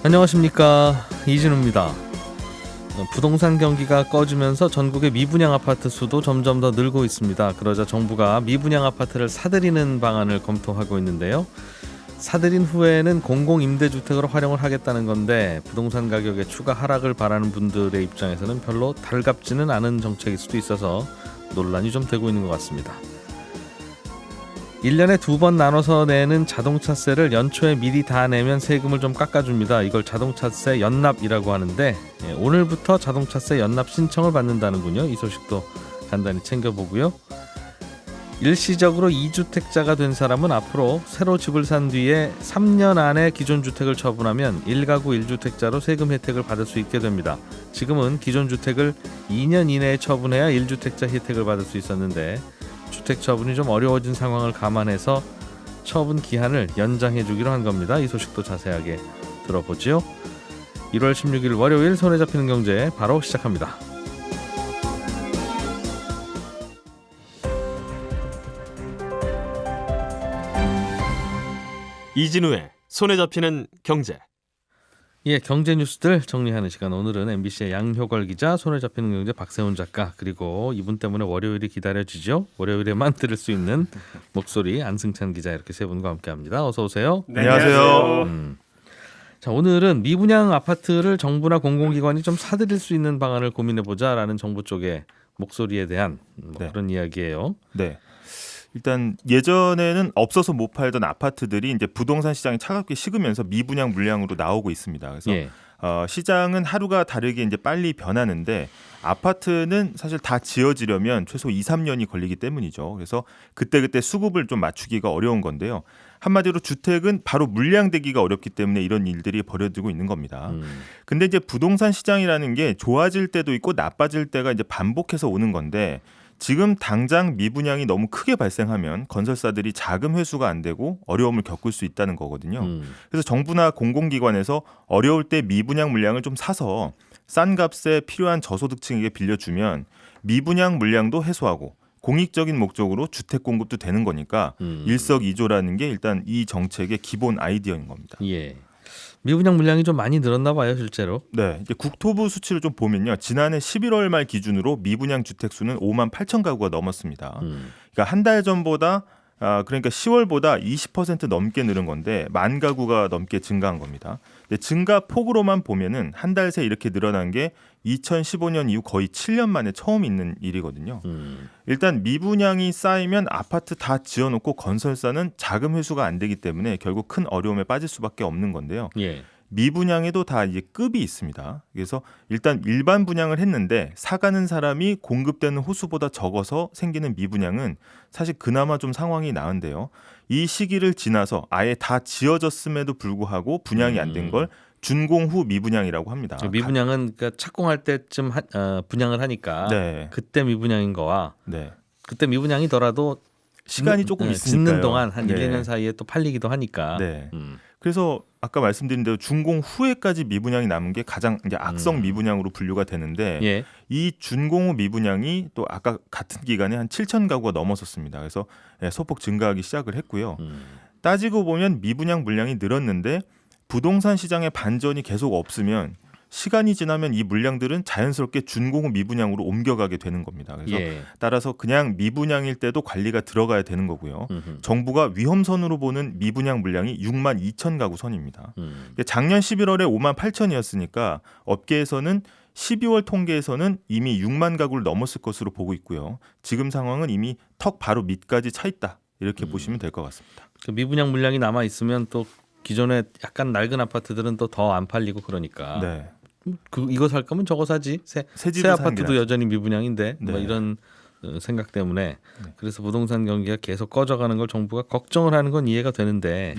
안녕하십니까, 이진우입니다. 부동산 경기가 꺼지면서 전국의 미분양 아파트 수도 점점 더 늘고 있습니다. 그러자 정부가 미분양 아파트를 사들이는 방안을 검토하고 있는데요. 사들인 후에는 공공임대주택으로 활용을 하겠다는 건데 부동산 가격의 추가 하락을 바라는 분들의 입장에서는 별로 달갑지는 않은 정책일 수도 있어서 논란이 좀 되고 있는 것 같습니다. 1년에 2번 나눠서 내는 자동차세를 연초에 미리 다 내면 세금을 좀 깎아줍니다. 이걸 자동차세 연납이라고 하는데 오늘부터 자동차세 연납 신청을 받는다는군요. 이 소식도 간단히 챙겨보고요. 일시적으로 2주택자가 된 사람은 앞으로 새로 집을 산 뒤에 3년 안에 기존 주택을 처분하면 1가구 1주택자로 세금 혜택을 받을 수 있게 됩니다. 지금은 기존 주택을 2년 이내에 처분해야 1주택자 혜택을 받을 수 있었는데 주택 처분이 좀 어려워진 상황을 감안해서 처분 기한을 연장해 주기로 한 겁니다. 이 소식도 자세하게 들어보죠. 1월 16일 월요일 손에 잡히는 경제 바로 시작합니다. 이진우의 손에 잡히는 경제. 예, 경제 뉴스들 정리하는 시간. 오늘은 MBC의 양효걸 기자, 손에 잡히는 경제 박세훈 작가, 그리고 이분 때문에 월요일이 기다려지죠. 월요일에만 들을 수 있는 목소리 안승찬 기자, 이렇게 세 분과 함께합니다. 어서 오세요. 네, 안녕하세요. 자, 오늘은 미분양 아파트를 정부나 공공기관이 좀 사들일 수 있는 방안을 고민해보자라는 정부 쪽의 목소리에 대한 그런 이야기예요. 네. 일단 예전에는 없어서 못 팔던 아파트들이 이제 부동산 시장이 차갑게 식으면서 미분양 물량으로 나오고 있습니다. 그래서 시장은 하루가 다르게 이제 빨리 변하는데 아파트는 사실 다 지어지려면 최소 2-3년이 걸리기 때문이죠. 그래서 그때그때 수급을 좀 맞추기가 어려운 건데요. 한마디로 주택은 바로 물량되기가 어렵기 때문에 이런 일들이 벌어지고 있는 겁니다. 근데 이제 부동산 시장이라는 게 좋아질 때도 있고 나빠질 때가 이제 반복해서 오는 건데 지금 당장 미분양이 너무 크게 발생하면 건설사들이 자금 회수가 안 되고 어려움을 겪을 수 있다는 거거든요. 그래서 정부나 공공기관에서 어려울 때 미분양 물량을 좀 사서 싼 값에 필요한 저소득층에게 빌려주면 미분양 물량도 해소하고 공익적인 목적으로 주택 공급도 되는 거니까 일석이조라는 게 일단 이 정책의 기본 아이디어인 겁니다. 예. 미분양 물량이 좀 많이 늘었나 봐요, 실제로. 네, 이제 국토부 수치를 좀 보면요, 지난해 11월 말 기준으로 미분양 주택 수는 5만 8천 가구가 넘었습니다. 그러니까 한 달 전보다 그러니까 10월보다 20% 넘게 늘은 건데 1만 가구가 넘게 증가한 겁니다. 근데 증가 폭으로만 보면은 한 달 새 이렇게 늘어난 게 2015년 이후 거의 7년 만에 처음 있는 일이거든요. 일단 미분양이 쌓이면 아파트 다 지어놓고 건설사는 자금 회수가 안 되기 때문에 결국 큰 어려움에 빠질 수밖에 없는 건데요. 예. 미분양에도 다 이제 급이 있습니다. 그래서 일단 일반 분양을 했는데 사가는 사람이 공급되는 호수보다 적어서 생기는 미분양은 사실 그나마 좀 상황이 나은데요. 이 시기를 지나서 아예 다 지어졌음에도 불구하고 분양이 안 된 걸 준공 후 미분양이라고 합니다. 미분양은 그러니까 착공할 때쯤 분양을 하니까 네. 그때 미분양인 거와 그때 미분양이더라도 시간이 조금 있으니까요. 짓는 동안 한 1-2년 사이에 또 팔리기도 하니까. 네. 그래서 아까 말씀드린 대로 준공 후에까지 미분양이 남은 게 가장 이제 악성 미분양으로 분류가 되는데 이 준공 후 미분양이 또 아까 같은 기간에 한 7천 가구가 넘었었습니다. 그래서 소폭 증가하기 시작을 했고요. 따지고 보면 미분양 물량이 늘었는데 부동산 시장의 반전이 계속 없으면 시간이 지나면 이 물량들은 자연스럽게 준공 후 미분양으로 옮겨가게 되는 겁니다. 그래서 따라서 그냥 미분양일 때도 관리가 들어가야 되는 거고요. 정부가 위험선으로 보는 미분양 물량이 6만 2천 가구 선입니다. 작년 11월에 5만 8천이었으니까 업계에서는 12월 통계에서는 이미 6만 가구를 넘었을 것으로 보고 있고요. 지금 상황은 이미 턱 바로 밑까지 차 있다, 이렇게 보시면 될 것 같습니다. 그 미분양 물량이 남아 있으면 또 기존에 약간 낡은 아파트들은 또 더 안 팔리고 그러니까 이거 살 거면 저거 사지. 새 아파트도 여전히 미분양인데 뭐 이런 생각 때문에 그래서 부동산 경기가 계속 꺼져가는 걸 정부가 걱정을 하는 건 이해가 되는데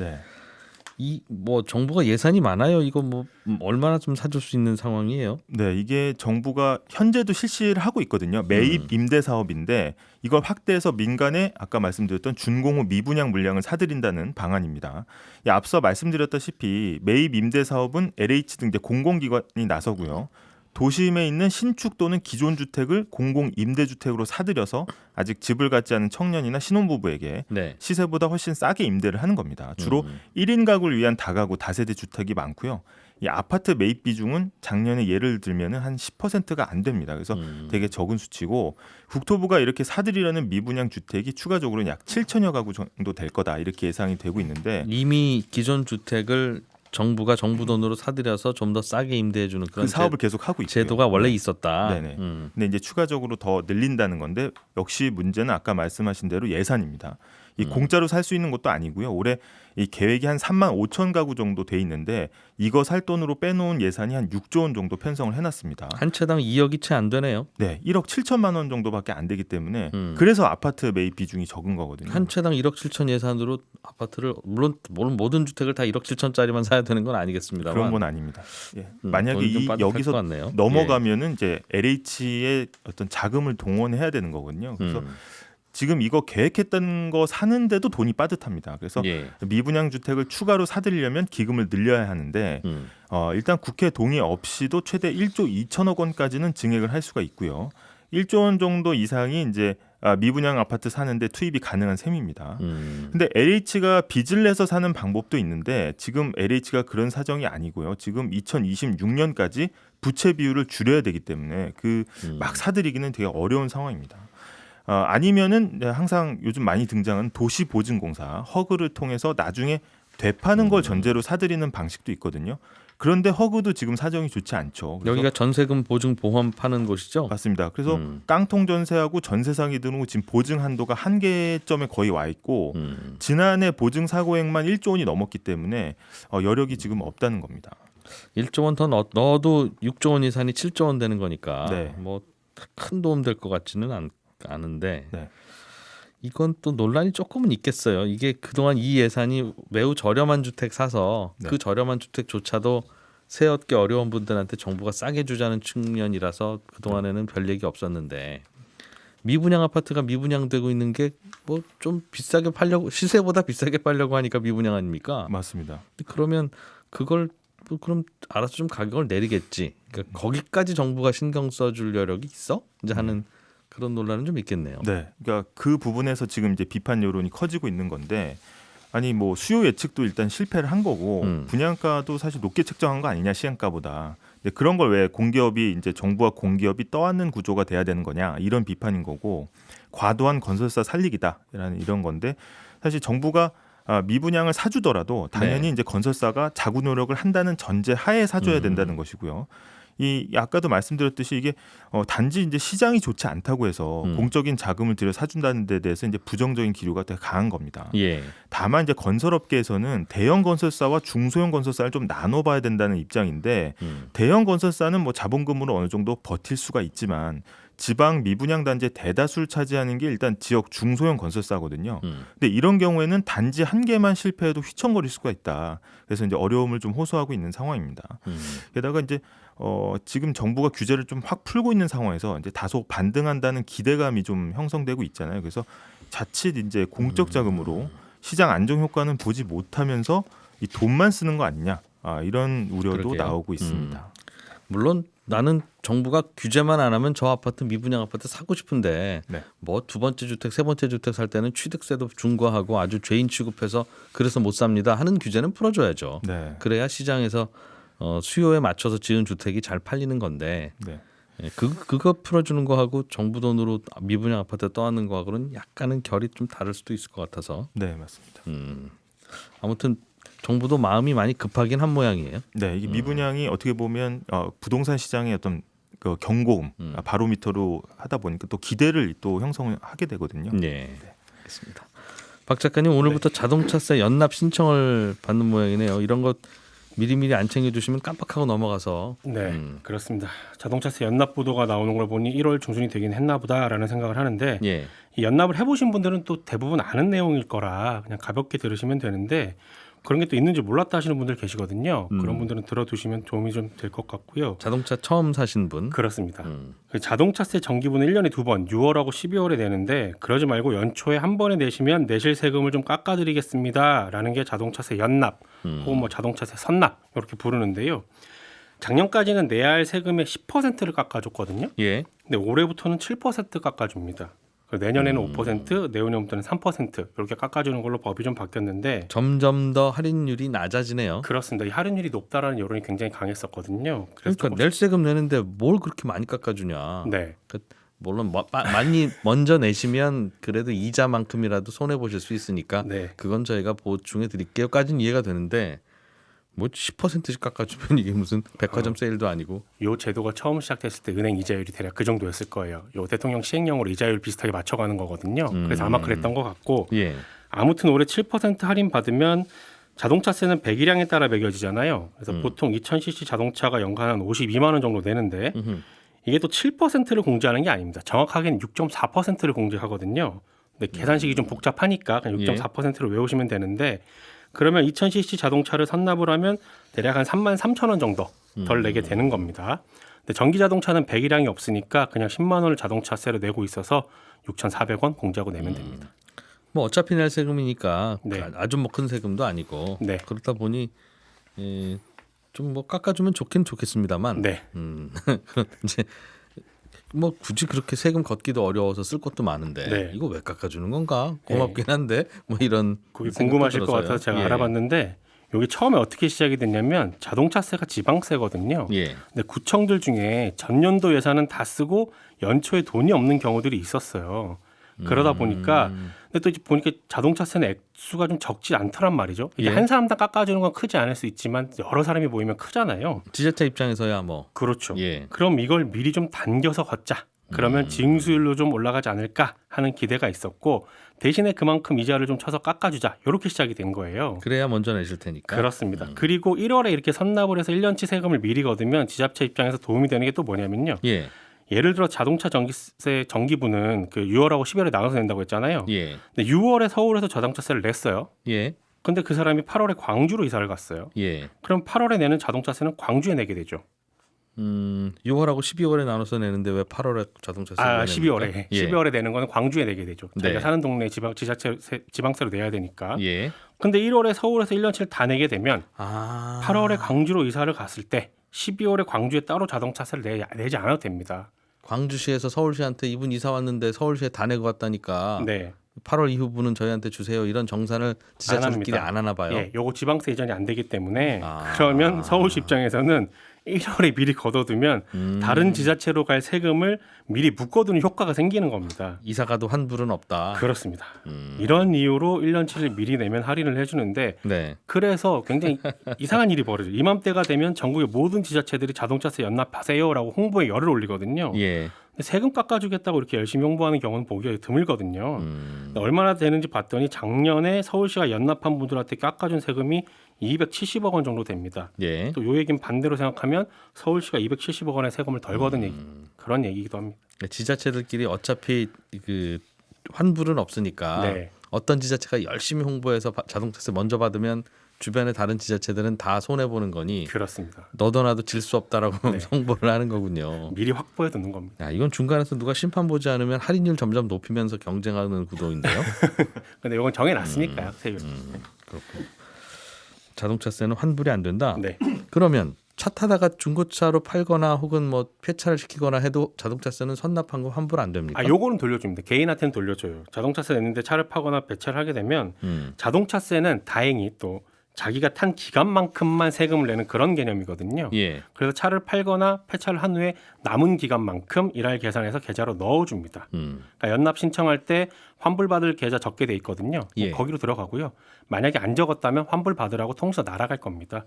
이 뭐 정부가 예산이 많아요. 이거 뭐 얼마나 좀 사줄 수 있는 상황이에요? 네, 이게 정부가 현재도 실시를 하고 있거든요. 매입 임대 사업인데 이걸 확대해서 민간에 아까 말씀드렸던 준공 후 미분양 물량을 사들인다는 방안입니다. 앞서 말씀드렸다시피 매입 임대 사업은 LH 등 이제 공공기관이 나서고요. 도심에 있는 신축 또는 기존 주택을 공공 임대주택으로 사들여서 아직 집을 갖지 않은 청년이나 신혼부부에게 시세보다 훨씬 싸게 임대를 하는 겁니다. 주로 1인 가구를 위한 다가구 다세대 주택이 많고요. 이 아파트 매입 비중은 작년에 예를 들면은 한 10%가 안 됩니다. 그래서 되게 적은 수치고 국토부가 이렇게 사들이려는 미분양 주택이 추가적으로 약 7천여 가구 정도 될 거다 이렇게 예상이 되고 있는데 이미 기존 주택을 정부가 정부 돈으로 사들여서 좀 더 싸게 임대해주는 그런 그 사업을 계속 하고 있고요. 제도가 원래 네. 있었다. 네네. 근데 이제 추가적으로 더 늘린다는 건데 역시 문제는 아까 말씀하신 대로 예산입니다. 이 공짜로 살 수 있는 것도 아니고요. 올해 이 계획이 한 3만 5천 가구 정도 돼 있는데 이거 살 돈으로 빼놓은 예산이 한 6조 원 정도 편성을 해놨습니다. 한 채당 2억이 채 안 되네요. 네, 1억 7천만 원 정도밖에 안 되기 때문에 그래서 아파트 매입 비중이 적은 거거든요. 한 채당 1억 7천 예산으로 아파트를 물론 모든 주택을 다 1억 7천짜리만 사야 되는 건 아니겠습니다만 그런 건 아닙니다. 예. 만약에 돈이 좀 이 빠듯할 것 여기서 같네요. 넘어가면은 이제 LH의 어떤 자금을 동원해야 되는 거거든요. 그래서 지금 이거 계획했던 거 사는데도 돈이 빠듯합니다. 그래서 예. 미분양 주택을 추가로 사들이려면 기금을 늘려야 하는데 일단 국회 동의 없이도 최대 1조 2천억 원까지는 증액을 할 수가 있고요. 1조 원 정도 이상이 이제 미분양 아파트 사는데 투입이 가능한 셈입니다. 근데 LH가 빚을 내서 사는 방법도 있는데 지금 LH가 그런 사정이 아니고요. 지금 2026년까지 부채 비율을 줄여야 되기 때문에 막 사들이기는 되게 어려운 상황입니다. 아니면은 항상 요즘 많이 등장하는 도시보증공사 허그를 통해서 나중에 되파는 걸 전제로 사들이는 방식도 있거든요. 그런데 허그도 지금 사정이 좋지 않죠. 그래서 여기가 전세금 보증 보험 파는 곳이죠? 맞습니다. 그래서 깡통 전세하고 전세상이 드는 지금 보증 한도가 한계점에 거의 와 있고 지난해 보증 사고액만 1조 원이 넘었기 때문에 여력이 지금 없다는 겁니다. 1조 원 더 넣어도 6조 원 예산이 7조 원 되는 거니까 네. 뭐 큰 도움 될 것 같지는 않은데 네. 이건 또 논란이 조금은 있겠어요. 이게 그동안 이 예산이 매우 저렴한 주택 사서 네. 그 저렴한 주택조차도 세얻기 어려운 분들한테 정부가 싸게 주자는 측면이라서 그동안에는 별 얘기 없었는데 미분양 아파트가 미분양되고 있는 게 뭐 좀 비싸게 팔려고 시세보다 비싸게 팔려고 하니까 미분양 아닙니까? 맞습니다. 그러면 그걸 뭐 그럼 알아서 좀 가격을 내리겠지. 그러니까 거기까지 정부가 신경 써줄 여력이 있어? 이제 하는 그런 논란은 좀 있겠네요. 네, 그러니까 그 부분에서 지금 이제 비판 여론이 커지고 있는 건데, 아니 뭐 수요 예측도 일단 실패를 한 거고 분양가도 사실 높게 책정한 거 아니냐 시행가보다. 근데 그런 걸 왜 공기업이 이제 정부와 공기업이 떠안는 구조가 돼야 되는 거냐 이런 비판인 거고 과도한 건설사 살리기다라는 이런 건데 사실 정부가 미분양을 사주더라도 당연히 네. 이제 건설사가 자구 노력을 한다는 전제 하에 사줘야 된다는 것이고요. 이 아까도 말씀드렸듯이 이게 단지 이제 시장이 좋지 않다고 해서 공적인 자금을 들여 사준다는 데 대해서 이제 부정적인 기류가 되게 강한 겁니다. 예. 다만 이제 건설업계에서는 대형 건설사와 중소형 건설사를 좀 나눠봐야 된다는 입장인데 대형 건설사는 뭐 자본금으로 어느 정도 버틸 수가 있지만 지방 미분양 단지의 대다수를 차지하는 게 일단 지역 중소형 건설사거든요. 근데 이런 경우에는 단지 한 개만 실패해도 휘청거릴 수가 있다. 그래서 이제 어려움을 좀 호소하고 있는 상황입니다. 게다가 이제 지금 정부가 규제를 좀 확 풀고 있는 상황에서 이제 다소 반등한다는 기대감이 좀 형성되고 있잖아요. 그래서 자칫 이제 공적 자금으로 시장 안정 효과는 보지 못하면서 이 돈만 쓰는 거 아니냐 이런 우려도 그러게요. 나오고 있습니다. 물론 나는 정부가 규제만 안 하면 저 아파트 미분양 아파트 사고 싶은데 네. 뭐 두 번째 주택, 세 번째 주택 살 때는 취득세도 중과하고 아주 죄인 취급해서 그래서 못 삽니다 하는 규제는 풀어줘야죠. 네. 그래야 시장에서 수요에 맞춰서 지은 주택이 잘 팔리는 건데 네. 예, 그거 풀어주는 거하고 정부 돈으로 미분양 아파트 떠안는 거하고는 약간은 결이 좀 다를 수도 있을 것 같아서 네, 맞습니다. 아무튼 정부도 마음이 많이 급하긴 한 모양이에요. 네, 이게 미분양이 어떻게 보면 부동산 시장의 어떤 그 경고음, 바로미터로 하다 보니까 또 기대를 또 형성하게 되거든요. 네, 알겠습니다. 박 작가님 오늘부터 자동차세 연납 신청을 받는 모양이네요. 이런 것 미리미리 안 챙겨주시면 깜빡하고 넘어가서 네, 그렇습니다. 자동차세 연납 보도가 나오는 걸 보니 1월 중순이 되긴 했나 보다라는 생각을 하는데 예, 이 연납을 해보신 분들은 또 대부분 아는 내용일 거라 그냥 가볍게 들으시면 되는데 그런 게 또 있는지 몰랐다 하시는 분들 계시거든요. 그런 분들은 들어두시면 도움이 좀 될 것 같고요. 자동차 처음 사신 분 그렇습니다. 그 자동차세 정기분은 1년에 2번 6월하고 12월에 내는데 그러지 말고 연초에 한 번에 내시면 내실 세금을 좀 깎아드리겠습니다 라는 게 자동차세 연납 혹은 뭐 자동차세 선납 이렇게 부르는데요. 작년까지는 내야 할 세금의 10%를 깎아줬거든요. 예, 근데 올해부터는 7% 깎아줍니다. 그리고 내년에는 5%, 내후년부터는 3% 이렇게 깎아주는 걸로 법이 좀 바뀌었는데 점점 더 할인율이 낮아지네요. 그렇습니다. 이 할인율이 높다라는 여론이 굉장히 강했었거든요. 그래서 그러니까 낼 세금 내는데 뭘 그렇게 많이 깎아주냐. 네. 물론 많이 먼저 내시면 그래도 이자만큼이라도 손해 보실 수 있으니까 네. 그건 저희가 보충해 드릴게요까지는 이해가 되는데 뭐 10%씩 깎아주면 이게 무슨 백화점 세일도 아니고. 요 제도가 처음 시작됐을 때 은행 이자율이 대략 그 정도였을 거예요. 요 대통령 시행령으로 이자율 비슷하게 맞춰가는 거거든요. 그래서 아마 그랬던 것 같고 예. 아무튼 올해 7% 할인 받으면 자동차세는 배기량에 따라 매겨지잖아요. 그래서 보통 2000cc 자동차가 연간 한 52만 원 정도 내는데 이게 또 7%를 공제하는 게 아닙니다. 정확하게는 6.4%를 공제하거든요. 근데 계산식이 좀 복잡하니까 그냥 6.4%를 외우시면 되는데 그러면 2000cc 자동차를 선납을 하면 대략 한 3만 3천 원 정도 덜 내게 되는 겁니다. 근데 전기 자동차는 배기량이 없으니까 그냥 10만 원을 자동차세로 내고 있어서 6,400원 공제하고 내면 됩니다. 뭐 어차피 낼 세금이니까 네. 아주 뭐 큰 세금도 아니고 네. 그렇다 보니 좀 뭐 깎아주면 좋긴 좋겠습니다만 네. 이제 뭐 굳이 그렇게 세금 걷기도 어려워서 쓸 것도 많은데 네. 이거 왜 깎아주는 건가 고맙긴 한데 뭐 이런 그게 생각도 궁금하실 것 들어서요. 같아서 제가 예. 알아봤는데 여기 처음에 어떻게 시작이 됐냐면 자동차세가 지방세거든요. 예. 근데 구청들 중에 전년도 예산은 다 쓰고 연초에 돈이 없는 경우들이 있었어요. 그러다 보니까 근데 또 이제 보니까 자동차세는 액수가 좀 적지 않더란 말이죠. 이게 예. 한 사람당 깎아주는 건 크지 않을 수 있지만 여러 사람이 모이면 크잖아요. 지자체 입장에서야 뭐 그렇죠. 예. 그럼 이걸 미리 좀 당겨서 걷자. 그러면 징수율로 좀 올라가지 않을까 하는 기대가 있었고 대신에 그만큼 이자를 좀 쳐서 깎아주자. 이렇게 시작이 된 거예요. 그래야 먼저 내실 테니까. 그렇습니다. 그리고 1월에 이렇게 선납을 해서 1년치 세금을 미리 걷으면 지자체 입장에서 도움이 되는 게 또 뭐냐면요. 예. 예를 들어 자동차 전기세 정기부는 그 6월하고 12월에 나눠서 낸다고 했잖아요. 예. 근데 6월에 서울에서 자동차세를 냈어요. 예. 근데 그 사람이 8월에 광주로 이사를 갔어요. 예. 그럼 8월에 내는 자동차세는 광주에 내게 되죠. 6월하고 12월에 나눠서 내는데 왜 8월에 자동차세? 12월에 예. 12월에 내는 거는 광주에 내게 되죠. 자기가 네. 사는 동네 지방세로 내야 되니까. 예. 근데 1월에 서울에서 1년치를 다 내게 되면 아. 8월에 광주로 이사를 갔을 때 12월에 광주에 따로 자동차세를 내지 않아도 됩니다. 광주시에서 서울시한테 이분 이사 왔는데 서울시에 다 내고 왔다니까 네. 8월 이후분은 저희한테 주세요. 이런 정산을 지자체들끼리 합니다. 안 하나 봐요. 예, 요거 지방세 이전이 안 되기 때문에 아. 그러면 서울시 입장에서는 1월에 미리 걷어두면 다른 지자체로 갈 세금을 미리 묶어두는 효과가 생기는 겁니다. 이사 가도 환불은 없다. 그렇습니다. 이런 이유로 1년치를 미리 내면 할인을 해주는데 네. 그래서 굉장히 이상한 일이 벌어져요. 이맘때가 되면 전국의 모든 지자체들이 자동차세 연납하세요라고 홍보에 열을 올리거든요. 예. 근데 세금 깎아주겠다고 이렇게 열심히 홍보하는 경우는 보기가 드물거든요. 얼마나 되는지 봤더니 작년에 서울시가 연납한 분들한테 깎아준 세금이 270억 원 정도 됩니다. 예. 또 요 얘기는 반대로 생각하면 서울시가 270억 원의 세금을 덜 걷은 얘기, 그런 얘기이기도 합니다. 지자체들끼리 어차피 그 환불은 없으니까 네. 어떤 지자체가 열심히 홍보해서 자동차세 먼저 받으면 주변의 다른 지자체들은 다 손해 보는 거니 그렇습니다. 너도 나도 질 수 없다라고 네. 홍보를 하는 거군요. 미리 확보해 두는 겁니다. 야, 이건 중간에서 누가 심판 보지 않으면 할인율 점점 높이면서 경쟁하는 구도인데요. 근데 이건 정해놨으니까요. 세율. 그렇군. 자동차세는 환불이 안 된다. 네. 그러면 차 타다가 중고차로 팔거나 혹은 뭐 폐차를 시키거나 해도 자동차세는 선납한 거 환불 안 됩니까? 요거는 돌려줍니다. 개인한테는 돌려줘요. 자동차세 냈는데 차를 파거나 배차를 하게 되면 자동차세는 다행히 또 자기가 탄 기간만큼만 세금을 내는 그런 개념이거든요. 예. 그래서 차를 팔거나 폐차를 한 후에 남은 기간만큼 일할 계산해서 계좌로 넣어줍니다. 그러니까 연납 신청할 때 환불받을 계좌 적게 돼 있거든요. 예. 거기로 들어가고요. 만약에 안 적었다면 환불받으라고 통지서 날아갈 겁니다.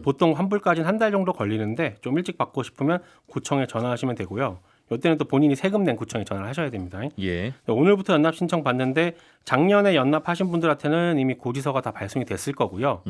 보통 환불까지는 한 달 정도 걸리는데 좀 일찍 받고 싶으면 구청에 전화하시면 되고요. 이때는 또 본인이 세금 낸 구청에 전화를 하셔야 됩니다. 예. 오늘부터 연납 신청 받는데 작년에 연납하신 분들한테는 이미 고지서가 다 발송이 됐을 거고요.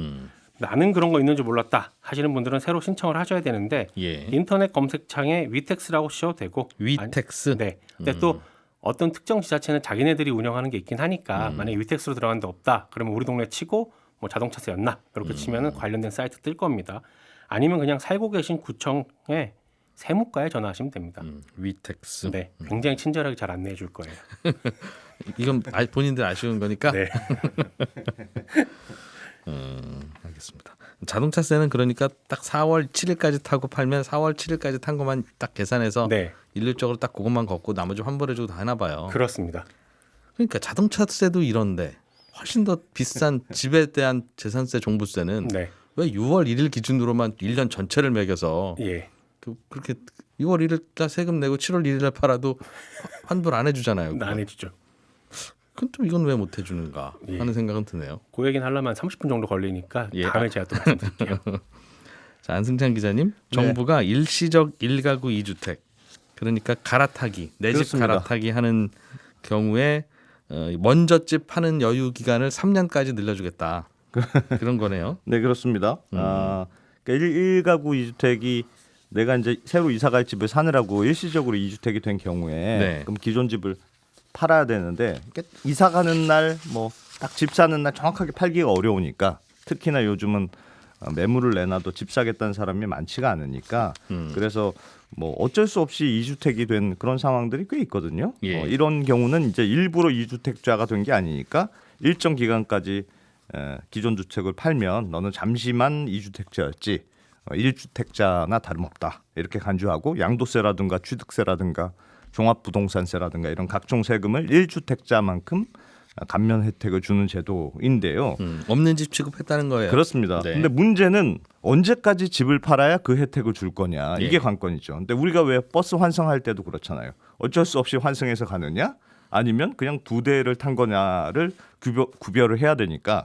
나는 그런 거 있는 줄 몰랐다 하시는 분들은 새로 신청을 하셔야 되는데 예. 인터넷 검색창에 위텍스라고 치셔도 되고 위텍스. 네. 근데 또 어떤 특정 지자체는 자기네들이 운영하는 게 있긴 하니까 만약에 위텍스로 들어가는 데 없다 그러면 우리 동네 치고 뭐 자동차세 연납 이렇게 치면은 관련된 사이트 뜰 겁니다. 아니면 그냥 살고 계신 구청에 세무과에 전화하시면 됩니다. 위텍스. 네, 굉장히 친절하게 잘 안내해 줄 거예요. 이건 본인들 아쉬운 거니까. 네. 알겠습니다. 자동차세는 그러니까 딱 4월 7일까지 타고 팔면 4월 7일까지 탄 것만 딱 계산해서 네, 일률적으로 딱 그것만 걷고 나머지 환불해주고 다 하나 봐요. 그렇습니다. 그러니까 자동차세도 이런데 훨씬 더 비싼 집에 대한 재산세, 종부세는 네, 왜 6월 1일 기준으로만 1년 전체를 매겨서 예, 그렇게 6월 1일 날 세금 내고 7월 1일 날 팔아도 환불 안 해주잖아요. 안 해주죠. 그럼 또 이건 왜 못 해주는가 하는 생각은 드네요. 그 얘기는 하려면 30분 정도 걸리니까 예. 다음에 제가 또 말씀드릴게요. 자, 안승찬 기자님, 정부가 일시적 1가구 2주택 그러니까 갈아타기, 내 집 그렇습니다. 갈아타기 하는 경우에 먼저 집 파는 여유 기간을 3년까지 늘려주겠다. 그런 거네요. 네, 그렇습니다. 그러니까 1가구 2주택이 내가 이제 새로 이사 갈 집을 사느라고 일시적으로 2주택이 된 경우에 네. 그럼 기존 집을 팔아야 되는데 이사 가는 날 뭐 딱 집 사는 날 정확하게 팔기가 어려우니까 특히나 요즘은 매물을 내놔도 집 사겠다는 사람이 많지가 않으니까 그래서 뭐 어쩔 수 없이 2주택이 된 그런 상황들이 꽤 있거든요. 예. 이런 경우는 이제 일부러 2주택자가 된 게 아니니까 일정 기간까지 기존 주택을 팔면 너는 잠시만 2주택자였지 1주택자나 다름없다 이렇게 간주하고 양도세라든가 취득세라든가 종합부동산세라든가 이런 각종 세금을 1주택자만큼 감면 혜택을 주는 제도인데요. 없는 집 취급했다는 거예요. 그렇습니다. 네. 근데 문제는 언제까지 집을 팔아야 그 혜택을 줄 거냐 이게 예. 관건이죠. 근데 우리가 왜 버스 환승할 때도 그렇잖아요. 어쩔 수 없이 환승해서 가느냐 아니면 그냥 2대를 탄 거냐를 구별을 해야 되니까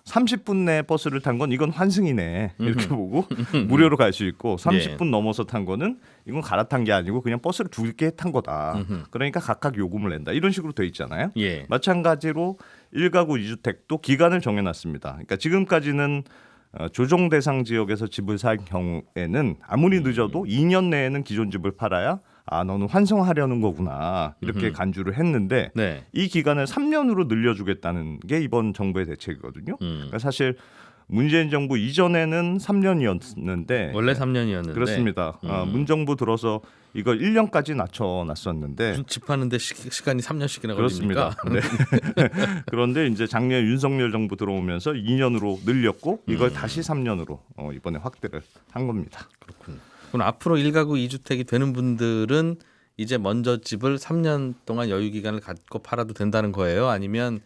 30분 내에 버스를 탄 건 이건 환승이네 이렇게 보고 무료로 갈 수 있고 30분 넘어서 탄 거는 이건 갈아탄 게 아니고 그냥 버스를 2개 탄 거다. 그러니까 각각 요금을 낸다. 이런 식으로 돼 있잖아요. 예. 마찬가지로 1가구 2주택도 기간을 정해놨습니다. 그러니까 지금까지는 조정 대상 지역에서 집을 살 경우에는 아무리 늦어도 2년 내에는 기존 집을 팔아야 너는 환승하려는 거구나 이렇게 간주를 했는데 네. 이 기간을 3년으로 늘려주겠다는 게 이번 정부의 대책이거든요. 그러니까 사실 문재인 정부 이전에는 3년이었는데 원래 3년이었는데 그렇습니다. 문정부 들어서 이걸 1년까지 낮춰놨었는데 무슨 집 하는데 시간이 3년씩이나 그렇습니다. 걸립니까? 네. 그런데 이제 작년 윤석열 정부 들어오면서 2년으로 늘렸고 이걸 다시 3년으로 이번에 확대를 한 겁니다. 그렇군요. 그럼 앞으로 1가구 2주택이 되는 분들은 이제 먼저 집을 3년 동안 여유 기간을 갖고 팔아도 된다는 거예요? 아니면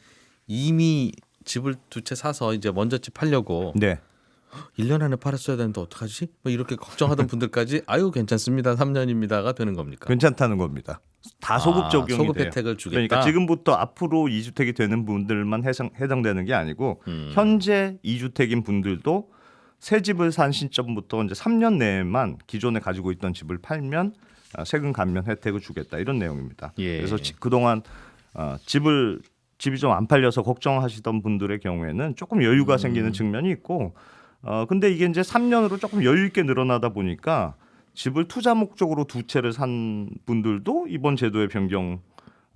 이미 집을 2채 사서 이제 먼저 집 팔려고 네. 1년 안에 팔았어야 되는데 어떡하지? 뭐 이렇게 걱정하던 분들까지 아유 괜찮습니다. 3년입니다가 되는 겁니까? 괜찮다는 겁니다. 다 소급 적용이 소급 돼요. 혜택을 주겠다. 그러니까 지금부터 앞으로 2주택이 되는 분들만 해당되는 게 아니고 현재 2주택인 분들도 새 집을 산 시점부터 이제 3년 내에만 기존에 가지고 있던 집을 팔면 세금 감면 혜택을 주겠다 이런 내용입니다. 예. 그래서 그동안 집이 좀 안 팔려서 걱정하시던 분들의 경우에는 조금 여유가 생기는 측면이 있고 근데 이게 이제 3년으로 조금 여유 있게 늘어나다 보니까 집을 투자 목적으로 2채를 산 분들도 이번 제도의 변경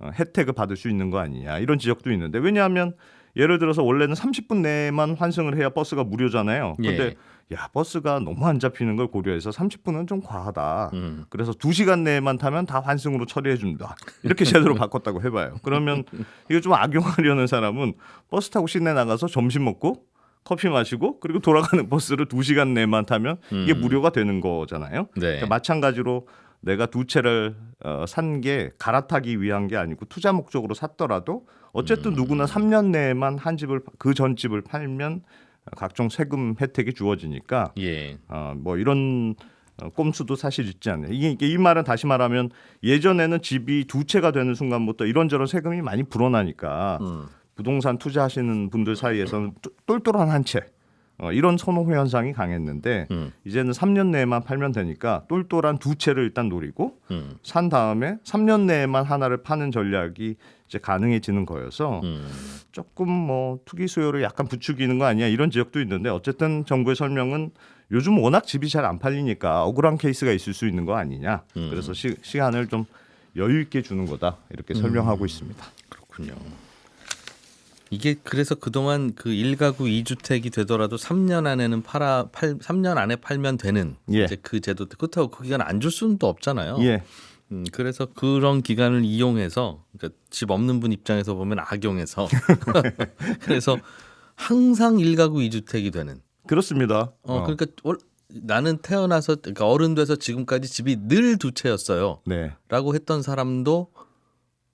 혜택을 받을 수 있는 거 아니냐 이런 지적도 있는데 왜냐하면 예를 들어서 원래는 30분 내에만 환승을 해야 버스가 무료잖아요. 근데 야 버스가 너무 안 잡히는 걸 고려해서 30분은 좀 과하다. 그래서 2시간 내에만 타면 다 환승으로 처리해 줍니다. 이렇게 제대로 바꿨다고 해봐요. 그러면 이거 좀 악용하려는 사람은 버스 타고 시내 나가서 점심 먹고 커피 마시고 그리고 돌아가는 버스를 2시간 내만 타면 이게 무료가 되는 거잖아요. 네. 그러니까 마찬가지로 내가 2채를 산 게 갈아타기 위한 게 아니고 투자 목적으로 샀더라도 어쨌든 누구나 3년 내에만 한 집을 그 전 집을 팔면 각종 세금 혜택이 주어지니까 예. 뭐 이런 꼼수도 사실 있지 않나요? 이 말은 다시 말하면 예전에는 집이 2채가 되는 순간부터 이런저런 세금이 많이 불어나니까 부동산 투자하시는 분들 사이에서는 똘똘한 한 채 이런 선호 현상이 강했는데 이제는 3년 내에만 팔면 되니까 똘똘한 2채를 일단 노리고 산 다음에 3년 내에만 하나를 파는 전략이 이제 가능해지는 거여서 조금 뭐 투기 수요를 약간 부추기는 거 아니야 이런 지적도 있는데 어쨌든 정부의 설명은 요즘 워낙 집이 잘 안 팔리니까 억울한 케이스가 있을 수 있는 거 아니냐 그래서 시간을 좀 여유 있게 주는 거다 이렇게 설명하고 있습니다. 그렇군요. 이게 그래서 그동안 그 1가구 2주택이 되더라도 3년 안에는 3년 안에 팔면 되는 예. 이제 그 제도 그렇다고 그 기간 안 줄 수는 또 없잖아요. 예. 그래서 그런 기간을 이용해서 그러니까 집 없는 분 입장에서 보면 악용해서 그래서 항상 1가구 2주택이 되는. 그렇습니다. 그러니까 나는 태어나서 그러니까 어른 돼서 지금까지 집이 늘 두 채였어요. 네. 라고 했던 사람도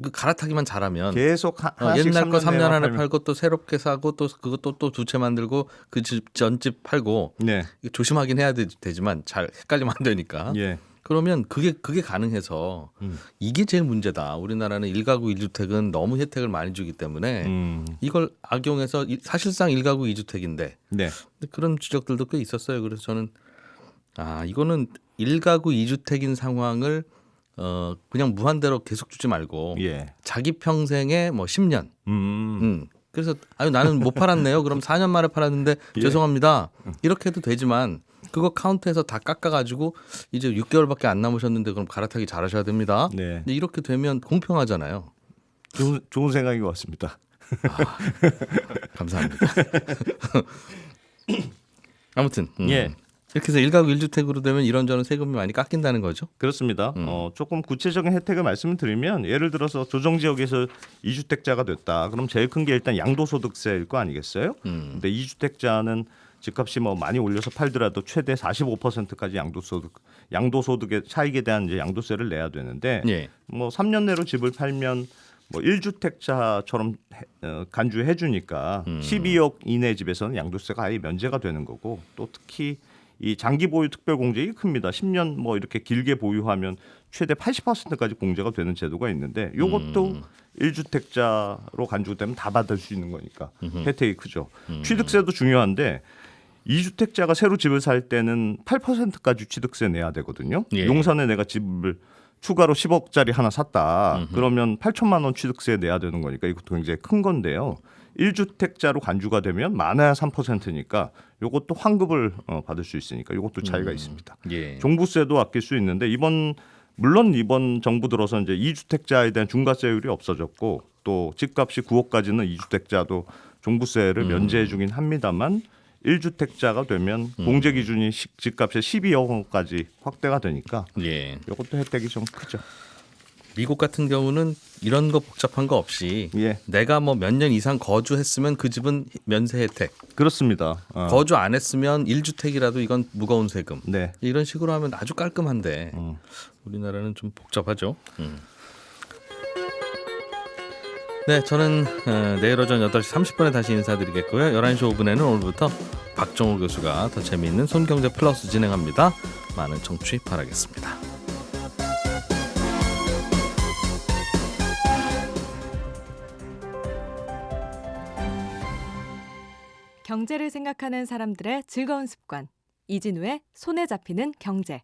그 갈아타기만 잘하면 계속 하나씩 옛날 거 3년 안에 팔면. 팔고 또 새롭게 사고 또 그것도 또 두 채 만들고 그 집 전집 팔고 네. 조심하긴 해야 되지만 잘 헷갈리면 안 되니까. 예. 그러면 그게 가능해서 이게 제일 문제다. 우리나라는 1가구 1주택은 너무 혜택을 많이 주기 때문에 이걸 악용해서 사실상 1가구 2주택인데 네. 그런 지적들도 꽤 있었어요. 그래서 저는 이거는 1가구 2주택인 상황을 그냥 무한대로 계속 주지 말고 예. 자기 평생에 뭐 10년. 그래서 나는 못 팔았네요. 그럼 4년 만에 팔았는데 예. 죄송합니다. 이렇게 해도 되지만 그거 카운트해서 다 깎아가지고 이제 6개월밖에 안 남으셨는데 그럼 갈아타기 잘하셔야 됩니다. 네. 근데 이렇게 되면 공평하잖아요. 좋은 생각인 것 같습니다. 감사합니다. 아무튼 예. 이렇게 해서 1가구 1주택으로 되면 이런저런 세금이 많이 깎인다는 거죠. 그렇습니다. 조금 구체적인 혜택을 말씀을 드리면 예를 들어서 조정 지역에서 2주택자가 됐다. 그럼 제일 큰 게 일단 양도소득세일 거 아니겠어요? 근데 2주택자는 집값이 뭐 많이 올려서 팔더라도 최대 45%까지 양도소득의 차익에 대한 이제 양도세를 내야 되는데 예. 뭐 3년 내로 집을 팔면 뭐 1주택자처럼 간주해 주니까 12억 이내 집에서는 양도세가 아예 면제가 되는 거고 또 특히 이 장기 보유 특별 공제가 큽니다. 10년 뭐 이렇게 길게 보유하면 최대 80%까지 공제가 되는 제도가 있는데 이것도 1주택자로 간주되면 다 받을 수 있는 거니까 혜택이 크죠. 취득세도 중요한데 2주택자가 새로 집을 살 때는 8%까지 취득세 내야 되거든요. 예. 용산에 내가 집을 추가로 10억짜리 하나 샀다. 그러면 8천만 원 취득세 내야 되는 거니까 이것도 굉장히 큰 건데요. 1주택자로 간주가 되면 많아야 3%니까 이것도 환급을 받을 수 있으니까 이것도 차이가 있습니다. 예. 종부세도 아낄 수 있는데 물론 이번 정부 들어서 이제 2주택자에 대한 중과세율이 없어졌고 또 집값이 9억까지는 2주택자도 종부세를 면제해 주긴 합니다만 1주택자가 되면 공제 기준이 집값의 12억 원까지 확대가 되니까 예. 이것도 혜택이 좀 크죠. 미국 같은 경우는 이런 거 복잡한 거 없이 예, 내가 뭐 몇 년 이상 거주했으면 그 집은 면세 혜택. 그렇습니다. 거주 안 했으면 1주택이라도 이건 무거운 세금. 네. 이런 식으로 하면 아주 깔끔한데 우리나라는 좀 복잡하죠. 네, 저는 내일 오전 8시 30분에 다시 인사드리겠고요. 11시 5분에는 오늘부터 박정호 교수가 더 재미있는 손경제 플러스 진행합니다. 많은 청취 바라겠습니다. 경제를 생각하는 사람들의 즐거운 습관. 이진우의 손에 잡히는 경제.